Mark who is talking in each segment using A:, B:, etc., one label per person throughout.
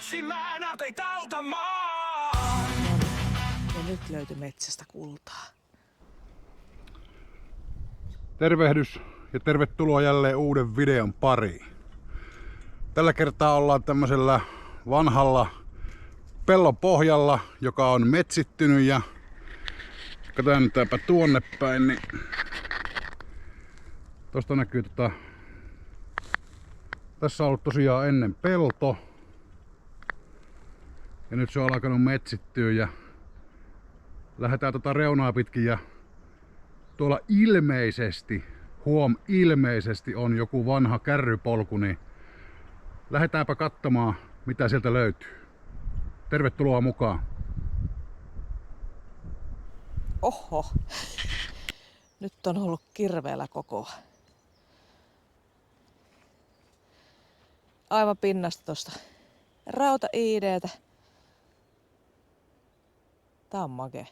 A: etsimään ateita autamaan.
B: Ja nyt löytyi metsästä kultaa.
C: Tervehdys ja tervetuloa jälleen uuden videon pariin. Tällä kertaa ollaan tämmöisellä vanhalla pellon pohjalla, joka on metsittynyt, ja käännytäänpä tuonne päin, niin tosta näkyy tässä on ollut tosiaan ennen pelto ja nyt se on alkanut metsittyä ja lähdetään reunaa pitkin ja tuolla ilmeisesti on joku vanha kärrypolku, niin lähdetäänpä katsomaan mitä sieltä löytyy. Tervetuloa mukaan!
B: Oho! Nyt on ollut kirveellä kokoa. Aivan pinnasta tosta. Rauta-iideetä. Tää on makea.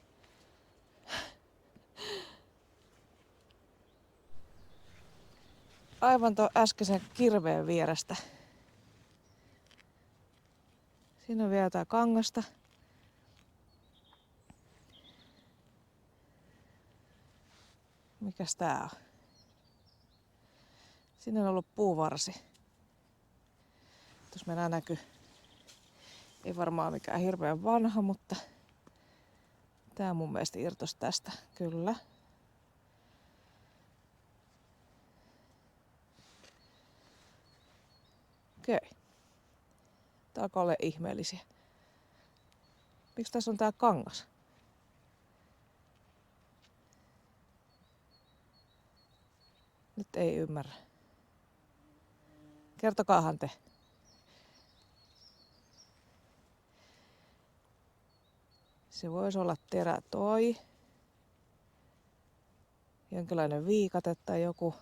B: Aivan tuon äskeisen kirveen vierestä. Siinä on vielä jotain kangasta. Mikäs tää on? Siinä on ollut puuvarsi. Tuossa mennään näkyy. Ei varmaan mikään hirveän vanha, mutta tää mun mielestä irtosi tästä. Kyllä. Okei. Tää alkaa olla ihmeellisiä. Miksi tässä on tää kangas? Nyt ei ymmärrä. Kertokaahan te. Se voisi olla terä toi. Jonkinlainen viikate tai joku.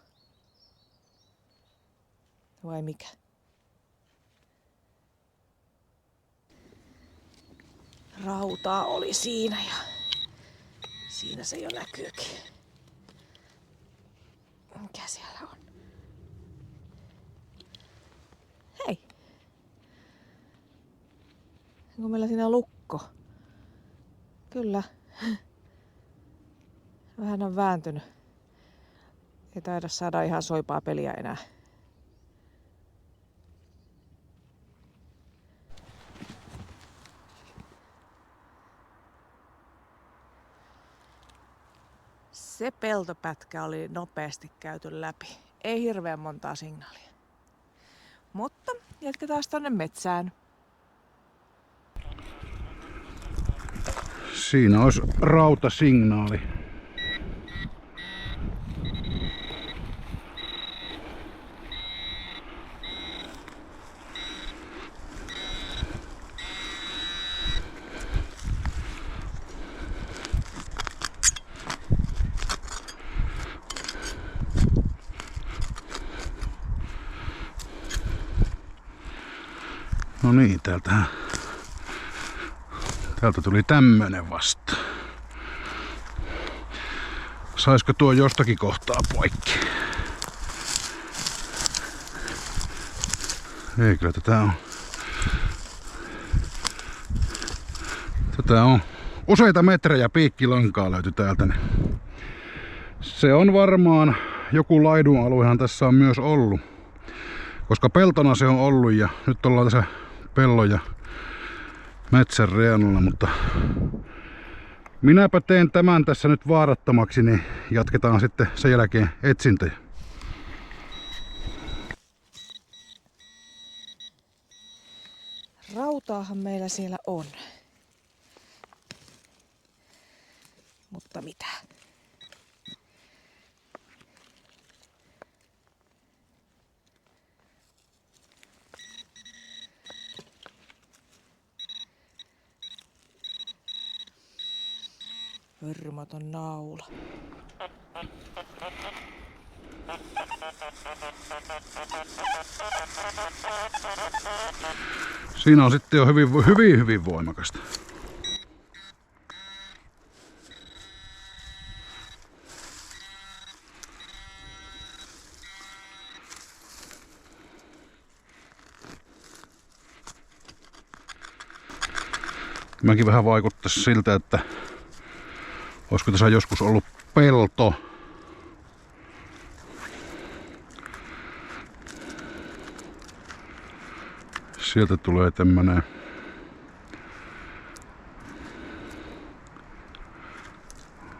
B: Vai mikä? Rautaa oli siinä ja siinä se jo näkyykin. Mikä siellä on? Hei! Onko meillä siinä lukko? Kyllä. Vähän on vääntynyt. Ei taida saada ihan soipaa peliä enää. Se peltopätkä oli nopeasti käyty läpi. Ei hirveän montaa signaalia. Mutta jatketaan tonne metsään.
C: Siinä olisi rautasignaali. No niin, täältä tuli tämmönen vasta. Saisiko tuo jostakin kohtaa poikki? Ei, kyllä tätä on useita metrejä piikkilankaa löytyy täältä. Se on varmaan joku laidunaluehan tässä on myös ollut. Koska peltona se on ollut ja nyt ollaan tässä pellon ja metsän reunalla, mutta minäpä teen tämän tässä nyt vaarattomaksi, niin jatketaan sitten sen jälkeen etsintöjä.
B: Rautaahan meillä siellä on. Mutta mitä? Hörrymaton naula.
C: Siinä on sitten jo hyvin voimakasta. Mäkin vähän vaikuttaisi siltä, että olisiko tässä joskus ollut pelto. Sieltä tulee tämmönen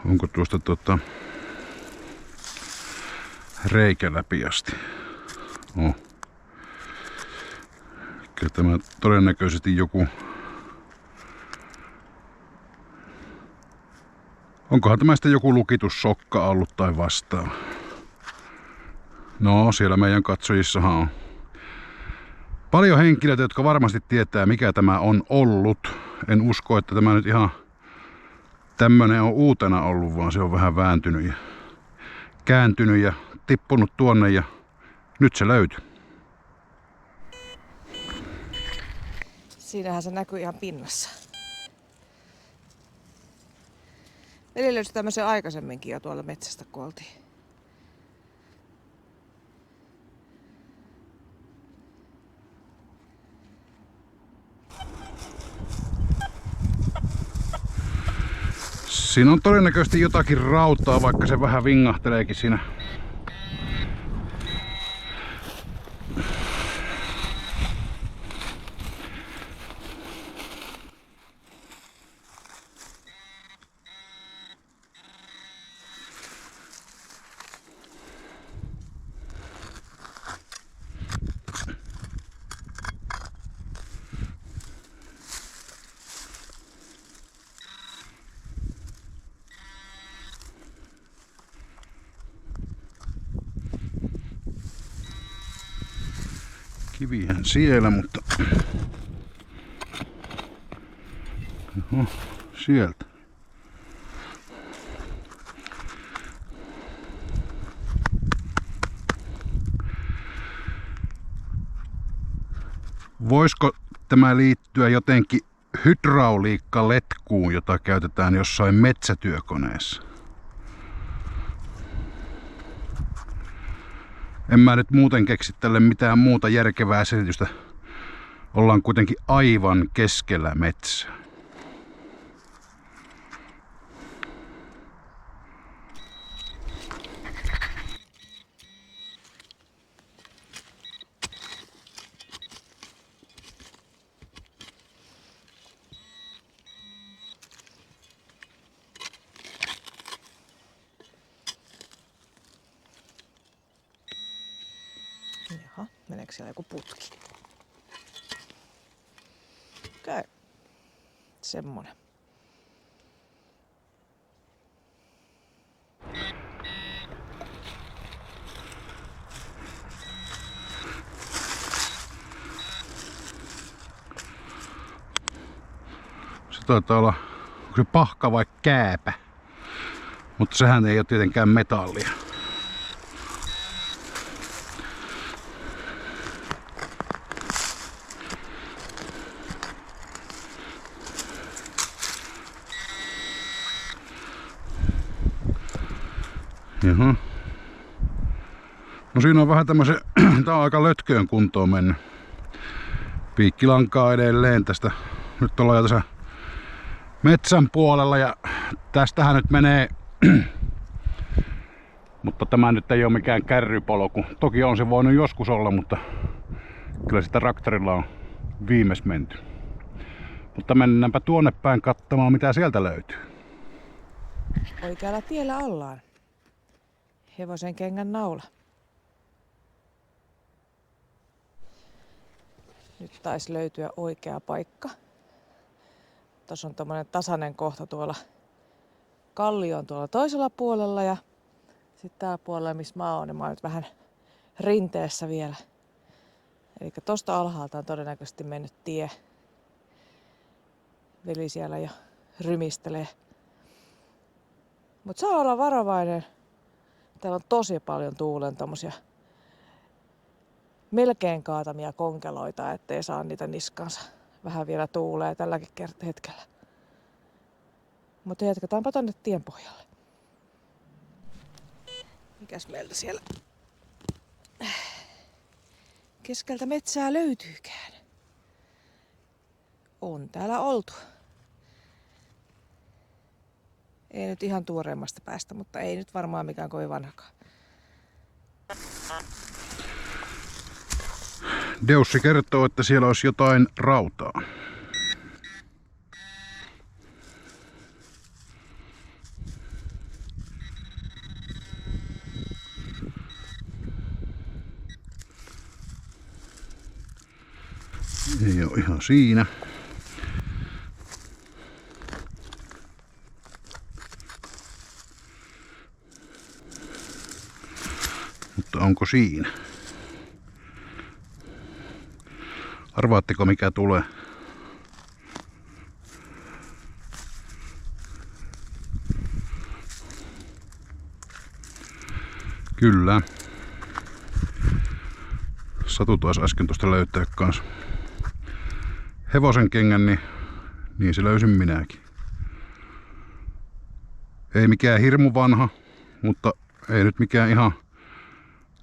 C: onko tuosta reikä läpi asti? Oh. Kyllä tämä todennäköisesti joku. Onkohan tämä sitten joku lukitussokka ollut tai vastaava? No, siellä meidän katsojissahan on paljon henkilöitä, jotka varmasti tietää, mikä tämä on ollut. En usko, että tämä nyt ihan tämmönen on uutena ollut, vaan se on vähän vääntynyt ja kääntynyt ja tippunut tuonne ja nyt se löytyi.
B: Siinähän se näkyy ihan pinnassa. Veli löysi tämmöisen aikaisemminkin jo tuolla metsästä, kun oltiin.
C: Siinä on todennäköisesti jotakin rautaa, vaikka se vähän vingahteleekin siinä. Kivihän siellä, mutta oho, sieltä. Voisiko tämä liittyä jotenkin hydrauliikkaletkuun, jota käytetään jossain metsätyökoneessa? En mä nyt muuten keksi tälle mitään muuta järkevää selitystä. Ollaan kuitenkin aivan keskellä metsää.
B: Jaha, meneekö siellä joku putki? Okei. Semmonen.
C: Se taitaa olla, onko se pahka vai kääpä? Mutta sehän ei ole tietenkään metallia. Jaha. No siinä on vähän tämmösen, tää on aika lötköön kuntoon mennyt. Piikkilankaa edelleen tästä. Nyt ollaan jo tässä metsän puolella ja tästähän nyt menee, mutta tämä nyt ei ole mikään kärrypolku. Toki on se voinut joskus olla, mutta kyllä sitä traktorilla on viimeis menty. Mutta mennäänpä tuonne päin katsomaan, mitä sieltä löytyy.
B: Oikealla tiellä ollaan. Hevosen kengän naula. Nyt taisi löytyä oikea paikka. Tuossa on tommonen tasainen kohta tuolla kallion tuolla toisella puolella ja sitten täällä puolella, missä mä oon, niin mä oon nyt vähän rinteessä vielä. Eli tosta alhaalta on todennäköisesti mennyt tie. Veli siellä jo rymistelee. Mut saa olla varovainen. Täällä on tosi paljon tuulen tommosia melkein kaatamia konkeloita, ettei saa niitä niskansa. Vähän vielä tuulee tälläkin hetkellä. Mutta jatketaanpa tonne tien pohjalle. Mikäs meiltä siellä keskeltä metsää löytyykään? On täällä oltu. Ei nyt ihan tuoreimmasta päästä, mutta ei nyt varmaan mikään kovin vanhakaan.
C: Deussi kertoo, että siellä olisi jotain rautaa. Ei ole ihan siinä. Mutta onko siinä? Arvaatteko mikä tulee? Kyllä. Satu taas äsken tuosta löytää kans hevosen kengän, niin se löysin minäkin. Ei mikään hirmu vanha, mutta ei nyt mikään ihan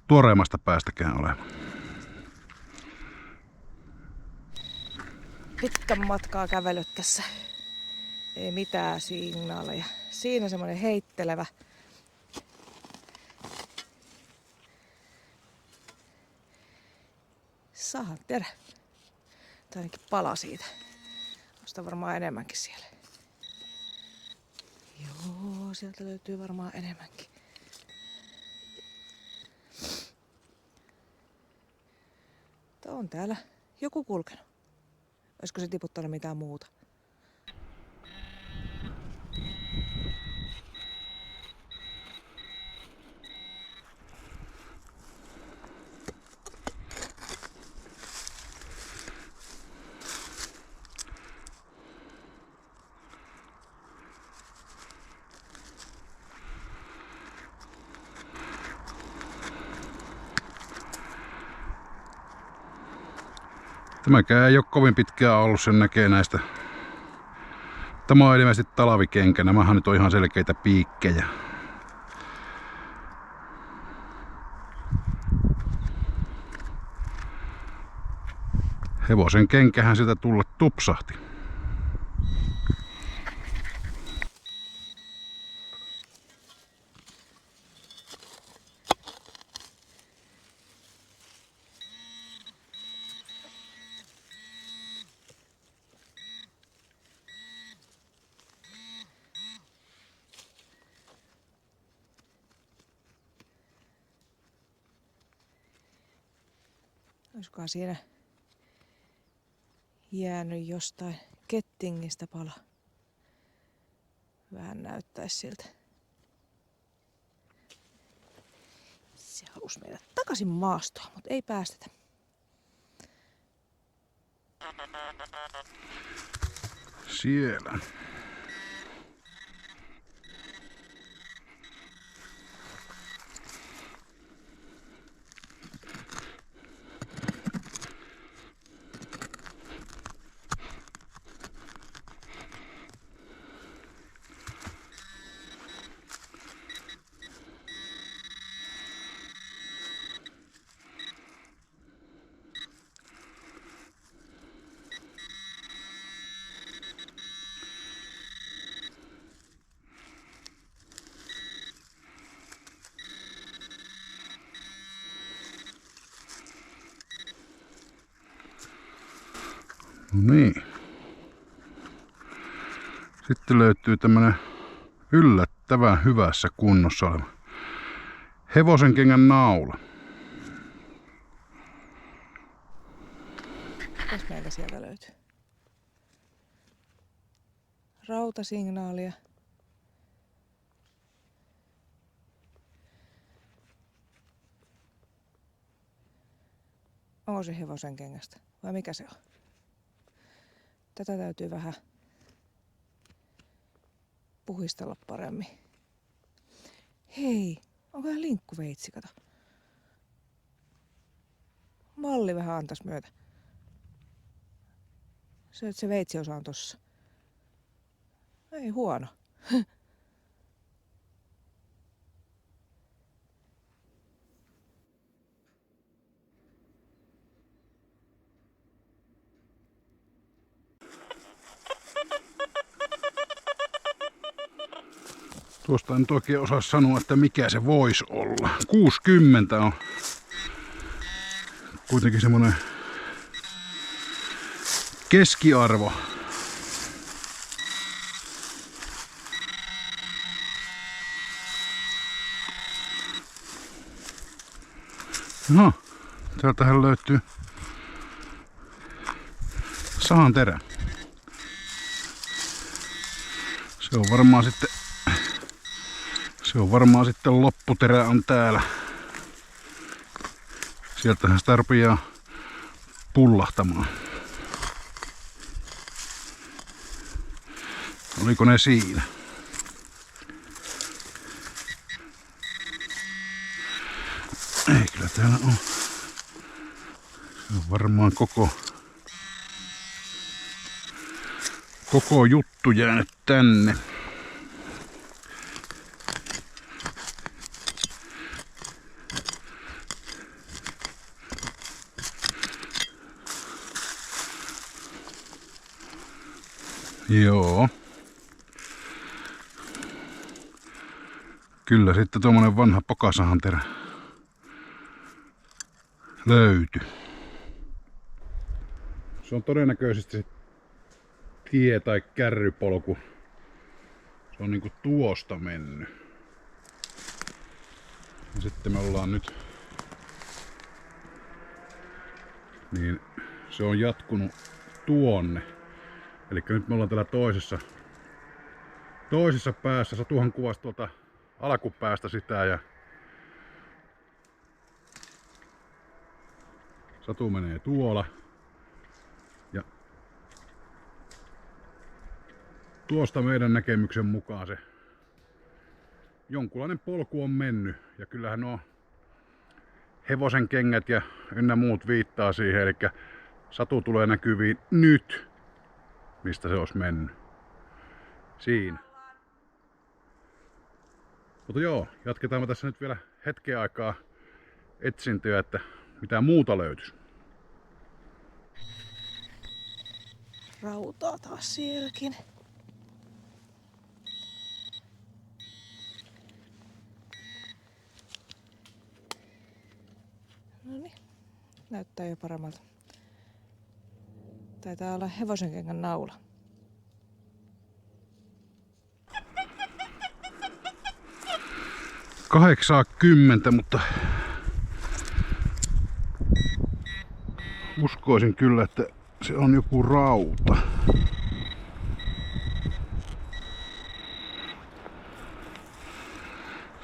C: tuoreimmasta päästäkään ole.
B: Pitkän matkaa kävellyt tässä. Ei mitään signaaleja. Siinä semmonen heittelevä. Sahan tehdä. Tai ainakin pala siitä. Sitä varmaan enemmänkin siellä. Joo, sieltä löytyy varmaan enemmänkin. Mutta on täällä joku kulkenut. Olisiko se tiputtanut mitään muuta?
C: Tämäkään ei ole kovin pitkään ollut, sen näkee näistä. Tämä on ilmeisesti talvikenkä, nämähän nyt on ihan selkeitä piikkejä. Hevosen kenkähän sitä tulla tupsahti.
B: Olisikohan siinä jäänyt jostain kettingistä pala? Vähän näyttäisi siltä. Se halusi meidät takaisin maastoon, mutta ei päästetä.
C: Siellä. No niin. Sitten löytyy tämmönen yllättävän hyvässä kunnossa oleva hevosenkengän naula.
B: Mitäs meillä sieltä löytyy? Rautasignaalia. Onko se hevosen kengästä vai mikä se on? Tätä täytyy vähän puhistella paremmin. Hei, onko ihan linkkuveitsi, kato. Malli vähän antais myötä. Se veitsiosa on tossa. Ei huono.
C: Tuosta en nyt oikein osaa sanoa, että mikä se voisi olla. 60 on kuitenkin semmonen keskiarvo. No, täältähän löytyy sahanterä. Se on varmaan sitten lopputerä on täällä. Sieltähän sitä rupeaa pullahtamaan. Oliko ne siinä? Ei, kyllä täällä on. Se on varmaan koko juttu jäänyt tänne. Joo. Kyllä sitten tuommoinen vanha pokasahanterä löytyi. Se on todennäköisesti tie tai kärrypolku. Se on niinku tuosta mennyt. Ja sitten me ollaan nyt, niin se on jatkunut tuonne. Eli nyt me ollaan täällä toisessa päässä. Satuhan kuvasi tuolta alkupäästä sitä ja Satu menee tuolla. Ja tuosta meidän näkemyksen mukaan se jonkunlainen polku on mennyt. Ja kyllähän nuo hevosen kengät ja ynnä muut viittaa siihen. Eli Satu tulee näkyviin nyt, mistä se olisi mennyt. Siinä. Mutta joo, jatketaan tässä nyt vielä hetken aikaa etsintöä, että mitä muuta löytyisi.
B: Rautaa taas sielläkin. Noniin, näyttää jo paremmalta. Taitaa olla hevosenkengän naula.
C: Kahdeksaakymmentä, mutta uskoisin kyllä, että se on joku rauta.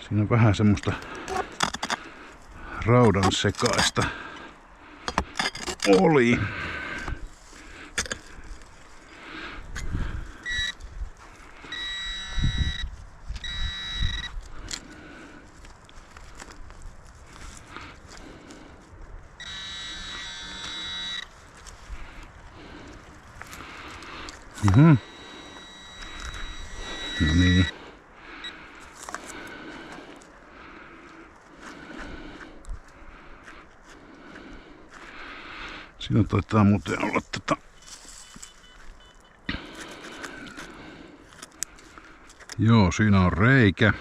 C: Siinä on vähän semmoista raudan sekaista oli. No niin. Siinä taitaa muuten olla Joo, siinä on reikä.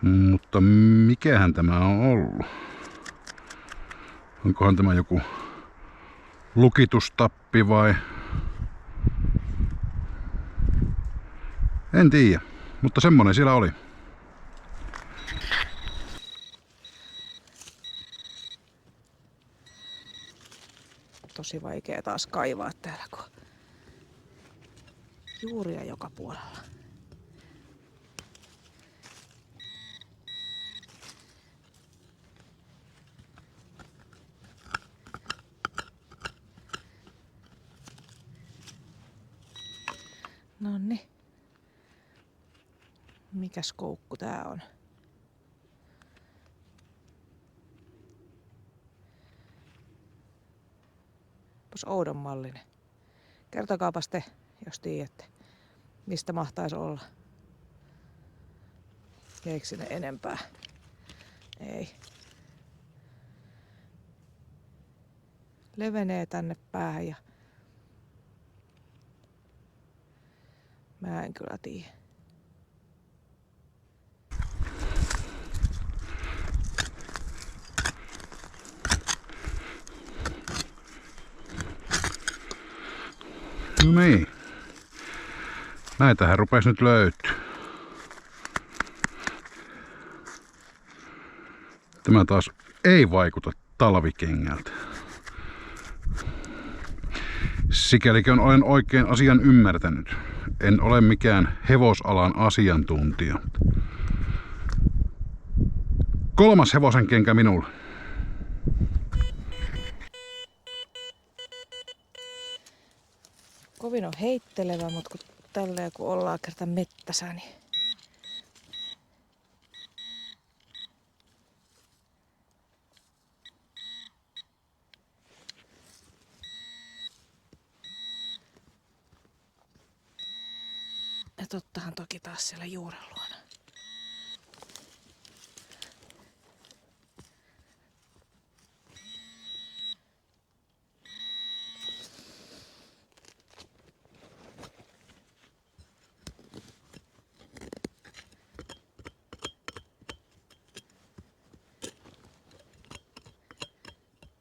C: Mutta mikähän tämä on ollut? Onkohan tämä joku lukitustappi vai? En tiedä, mutta semmonen siellä oli.
B: Tosi vaikea taas kaivaa täällä, kun juuria joka puolella. Nonni. Mikäs koukku tää on? Onpas oudon mallinen. Kertokaapas te, jos tiedätte, mistä mahtaisi olla. Jäikö sinne enempää? Ei. Levenee tänne päähän ja Mä en kyllä tiedä.
C: No niin. Näitähän rupesi nyt löytyy. Tämä taas ei vaikuta talvikengältä. Sikälikön olen oikein asian ymmärtänyt. En ole mikään hevosalan asiantuntija. 3. hevosen kenkä minulle.
B: Kovin on heittelevä, mutta tälleen kun ollaan kerta mettässä, niin ja tottahan toki taas siellä juuren luona.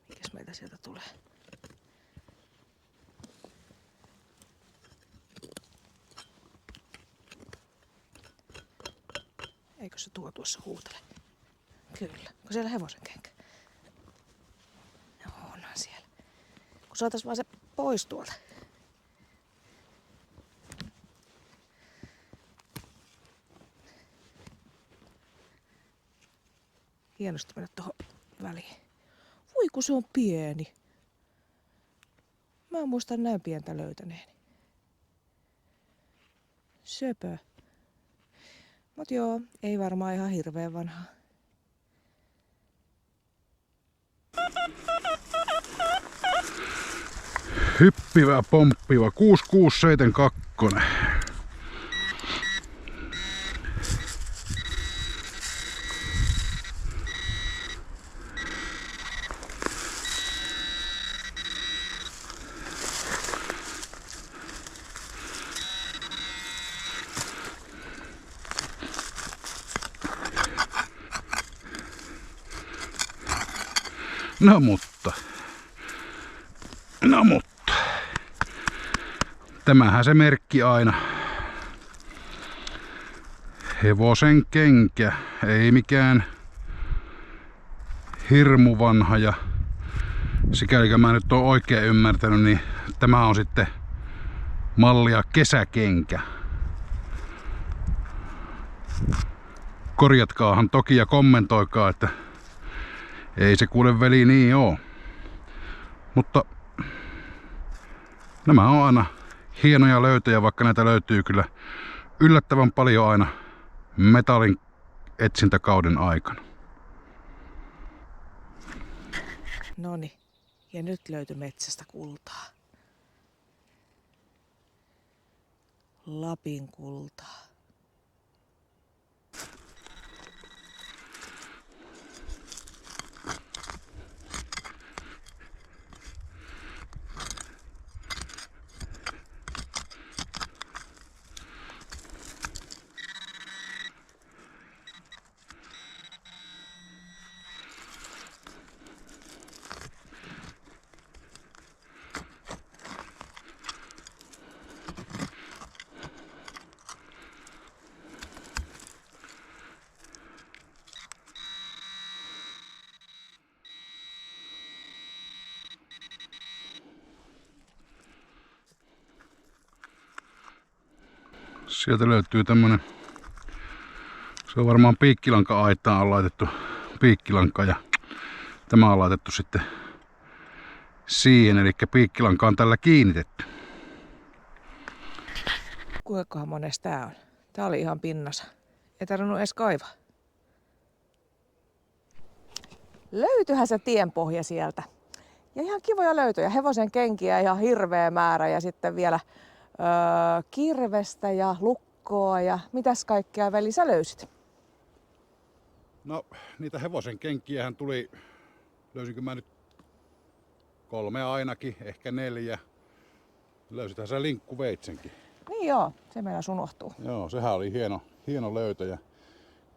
B: Mikäs meitä sieltä tulee? Eikö se tuo tuossa huutele? Kyllä. Onko siellä hevosen kenkä? No onhan siellä. Kun saatais vaan se pois tuolta. Hienosti mennä tuohon väliin. Voi kun se on pieni. Mä en muista näin pientä löytäneeni. Söpö. Mut joo, ei varmaan ihan hirveän vanhaa.
C: Hyppivä, pomppiva, 6672. No mutta. Tämähän se merkki aina. Hevosen kenkä, ei mikään hirmu vanha ja sikäli mä nyt oon oikein ymmärtänyt, niin tämä on sitten mallia kesäkenkä. Korjatkaahan toki ja kommentoikaa, että ei se kuule veli niin oo. Mutta nämä on aina hienoja löytöjä, vaikka näitä löytyy kyllä yllättävän paljon aina metallin etsintäkauden aikana.
B: Noni, ja nyt löytyi metsästä kultaa. Lapin kultaa.
C: Sieltä löytyy tämmönen, se on varmaan piikkilanka-aitaan on laitettu piikkilanka ja tämä on laitettu sitten siihen, eli piikkilanka on tällä kiinnitetty.
B: Kuinkahan mones tää on? Tää oli ihan pinnassa. Ei tarvinnut edes kaivaa. Löytyihän se tienpohja sieltä. Ja ihan kivoja löytöjä. Hevosen kenkiä ihan hirveä määrä ja sitten vielä kirvestä ja lukkoa ja mitäs kaikkea veli sä löysit?
C: No niitä hevosen kenkiähän tuli, löysinkö mä nyt 3 ainakin, ehkä 4. Löysitähän sä linkkuveitsenkin.
B: Niin joo, se meillä unohtuu.
C: Joo, sehän oli hieno löytö. Ja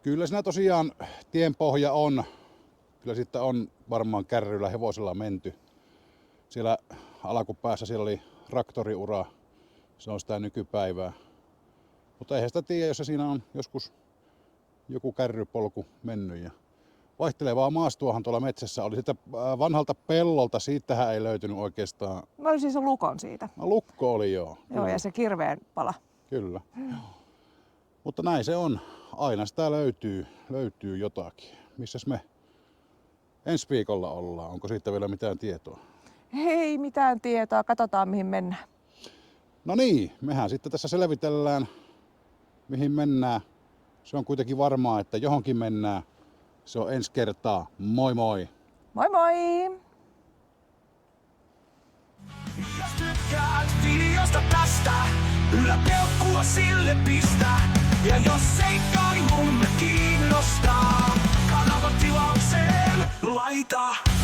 C: kyllä siinä tosiaan tienpohja on. Kyllä sitten on varmaan kärryillä hevosella menty. Siellä alkupäässä siellä oli traktoriura. Se on sitä nykypäivää. Mutta eihän sitä tiedä, jos siinä on joskus joku kärrypolku mennyt. Ja vaihtelevaa maastoahan tuolla metsässä oli. Sitä vanhalta pellolta, siitähän ei löytynyt oikeastaan.
B: Mä olisin sen lukon siitä.
C: No, lukko oli joo.
B: Joo, ja se kirveen pala.
C: Kyllä. Mutta näin se on. Aina sitä löytyy jotakin. Missäs me ensi viikolla ollaan? Onko siitä vielä mitään tietoa?
B: Ei mitään tietoa, katsotaan mihin mennään.
C: No niin, mehän sitten tässä selvitellään, mihin mennään. Se on kuitenkin varmaa, että johonkin mennään. Se on ensi kertaa. Moi moi!
B: Moi moi!
A: Jos tykkäät videosta tästä, yläpeukkua sille pistä. Ja jos seikkailumme kiinnostaa, kanava tilaukseen laita.